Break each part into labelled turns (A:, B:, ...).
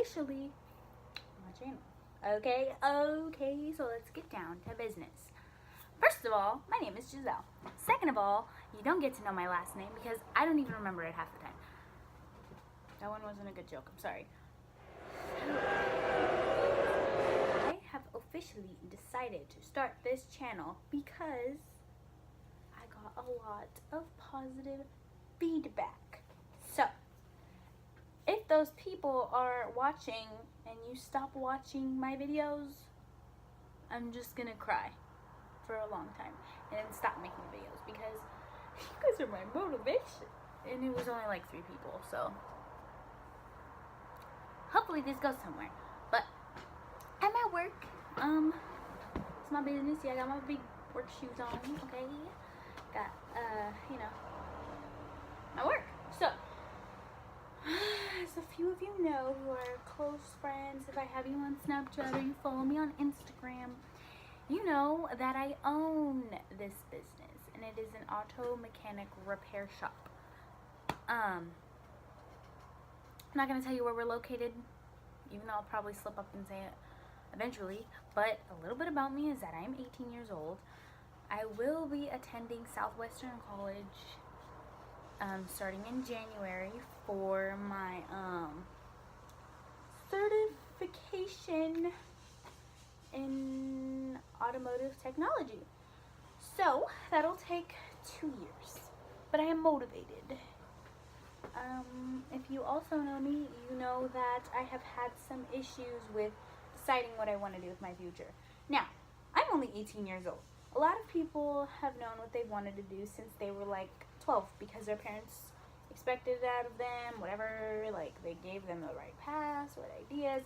A: officially my channel. Okay, so let's get down to business. First of all, my name is Giselle. Second of all, you don't get to know my last name because I don't even remember it half the time. That one wasn't a good joke, I'm sorry. I have officially decided to start this channel because I got a lot of positive feedback. So, if those people are watching and you stop watching my videos, I'm just gonna cry for a long time and then stop making videos because you guys are my motivation. And it was only like 3 people, so hopefully this goes somewhere. But I'm at work. It's my business. Yeah, I got my big work shoes on. Okay, got my work. So as a few of you know who are close friends, if I have you on Snapchat or you follow me on Instagram, you know that I own this business, and it is an auto mechanic repair shop. I'm not going to tell you where we're located, even though I'll probably slip up and say it eventually, but a little bit about me is that I am 18 years old. I will be attending Southwestern College starting in January for my certification in automotive technology. So that'll take 2 years, but I am motivated. If you also know me, you know that I have had some issues with deciding what I want to do with my future. Now, I'm only 18 years old. A lot of people have known what they wanted to do since they were like 12 because their parents expected it out of them, whatever, like they gave them the right paths, right ideas.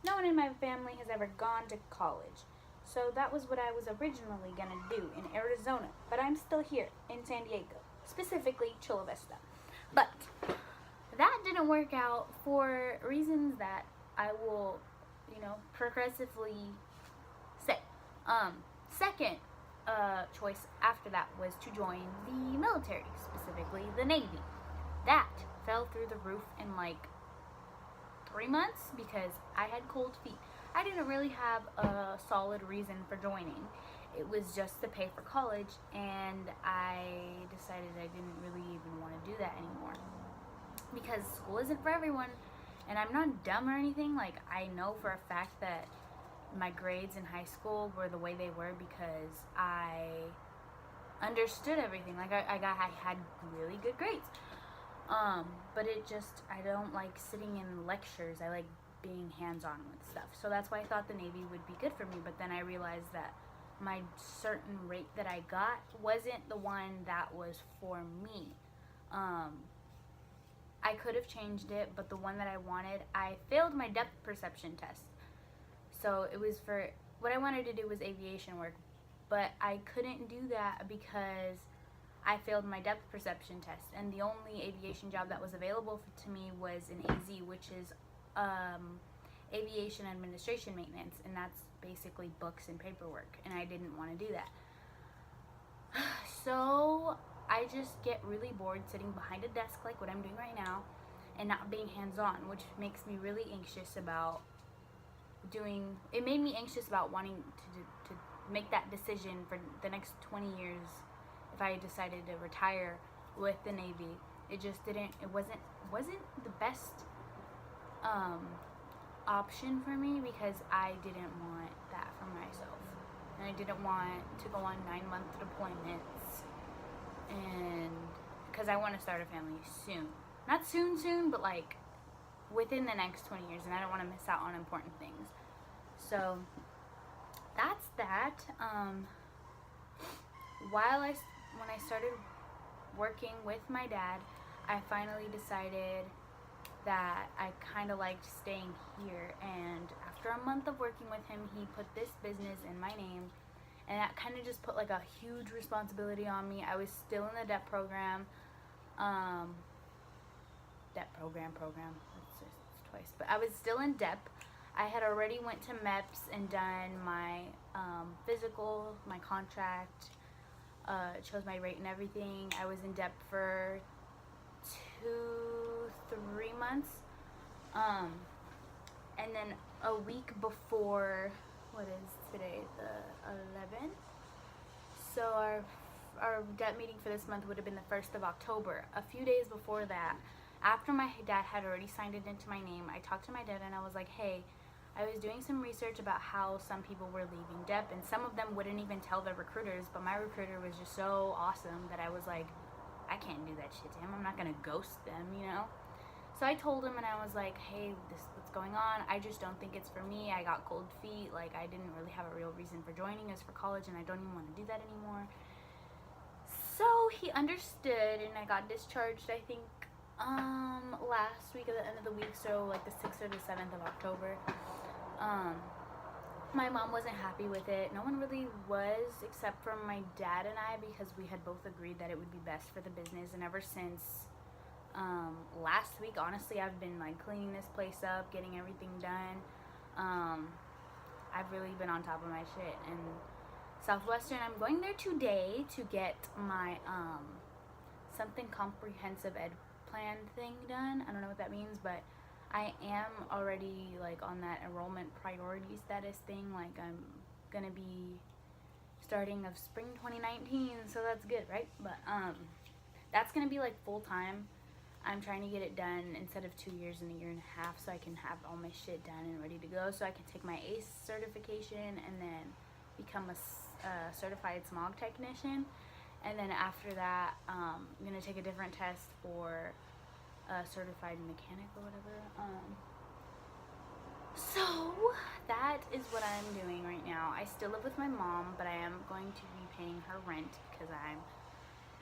A: No one in my family has ever gone to college. So that was what I was originally going to do in Arizona, but I'm still here in San Diego, specifically Chula Vista. But that didn't work out for reasons that I will, progressively say. Second choice after that was to join the military, specifically the Navy. That fell through the roof in like 3 months because I had cold feet. I didn't really have a solid reason for joining. It was just to pay for college, and I decided I didn't really even want to do that anymore because school isn't for everyone. And I'm not dumb or anything. Like, I know for a fact that my grades in high school were the way they were because I understood everything. Like, I had really good grades. But I don't like sitting in lectures. I like being hands-on with stuff. So that's why I thought the Navy would be good for me. But then I realized that my certain rate that I got wasn't the one that was for me. I could have changed it, but the one that I wanted, I failed my depth perception test. So it was for, what I wanted to do was aviation work, but I couldn't do that because I failed my depth perception test, and the only aviation job that was available to me was in AZ, which is aviation administration maintenance, and that's basically books and paperwork, and I didn't want to do that. So I just get really bored sitting behind a desk like what I'm doing right now and not being hands-on, which makes me really anxious about it made me anxious about wanting to make that decision for the next 20 years if I decided to retire with the Navy. It wasn't the best option for me because I didn't want that for myself. And I didn't want to go on 9-month deployments, and because I want to start a family soon. Not soon, but like within the next 20 years, and I don't want to miss out on important things. So that's that. When I started working with my dad, I finally decided that I kind of liked staying here, and after a month of working with him, he put this business in my name, and that kind of just put like a huge responsibility on me. I was still in the DEP program. It's twice, but I was still in DEP. I had already went to MEPS and done my physical, my contract, chose my rate and everything. I was in DEP for 2-3 months. And then a week before, what is today, the 11th? So our debt meeting for this month would have been the 1st of October. A few days before that, after my dad had already signed it into my name, I talked to my dad and I was like, hey, I was doing some research about how some people were leaving DEP, and some of them wouldn't even tell their recruiters, but my recruiter was just so awesome that I was like, I can't do that shit to him. I'm not going to ghost them, you know? So I told him and I was like, hey, this is what's going on. I just don't think it's for me. I got cold feet. Like, I didn't really have a real reason for joining us for college, and I don't even want to do that anymore. So he understood, and I got discharged, I think, last week at the end of the week, so like the 6th or the 7th of October. My mom wasn't happy with it. No one really was, except for my dad and I, because we had both agreed that it would be best for the business. And ever since last week, honestly, I've been like cleaning this place up, getting everything done. I've really been on top of my shit. And Southwestern, I'm going there today to get my something comprehensive ed plan thing done. I don't know what that means, but I am already like on that enrollment priority status thing. Like, I'm gonna be starting of spring 2019, so that's good, right? But that's gonna be like full time. I'm trying to get it done instead of 2 years and a year and a half, so I can have all my shit done and ready to go, so I can take my ACE certification and then become a certified smog technician. And then after that, I'm gonna take a different test for certified mechanic or whatever. So that is what I'm doing right now. I still live with my mom, but I am going to be paying her rent because I'm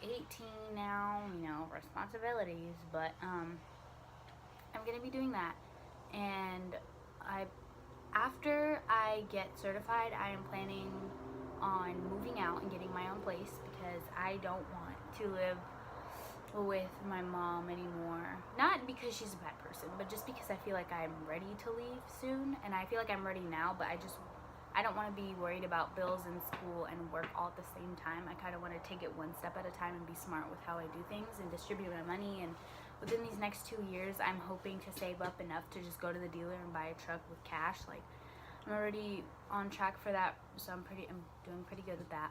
A: 18 now, you know, responsibilities. But I'm gonna be doing that. And after I get certified, I am planning on moving out and getting my own place, because I don't want to live with my mom anymore. Not because she's a bad person, but just because I feel like I'm ready to leave soon, and I feel like I'm ready now, but I don't want to be worried about bills and school and work all at the same time. I kind of want to take it one step at a time and be smart with how I do things and distribute my money. And within these next 2 years, I'm hoping to save up enough to just go to the dealer and buy a truck with cash. Like, I'm already on track for that, so I'm doing pretty good with that.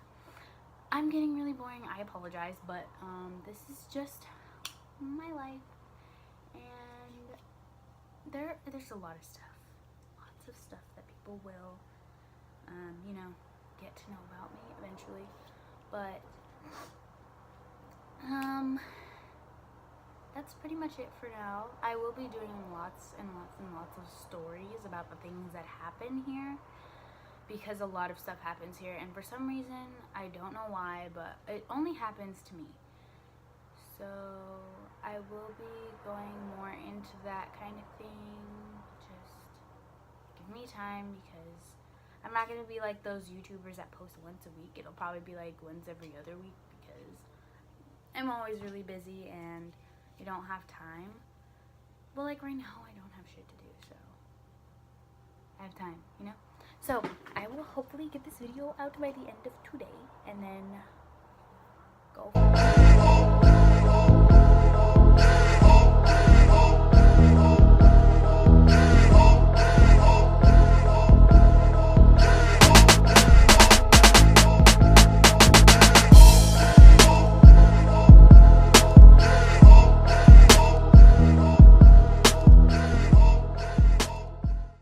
A: I'm getting really boring, I apologize, but this is just my life, and there's a lot of stuff, lots of stuff that people will, you know, get to know about me eventually, but that's pretty much it for now. I will be doing lots and lots and lots of stories about the things that happen here, because a lot of stuff happens here, and for some reason, I don't know why, but it only happens to me. So I will be going more into that kind of thing. Just give me time, because I'm not going to be like those YouTubers that post once a week. It'll probably be like once every other week, because I'm always really busy and I don't have time. But like right now, I don't have shit to do, so I have time, you know? So I will hopefully get this video out by the end of today, and then go for it.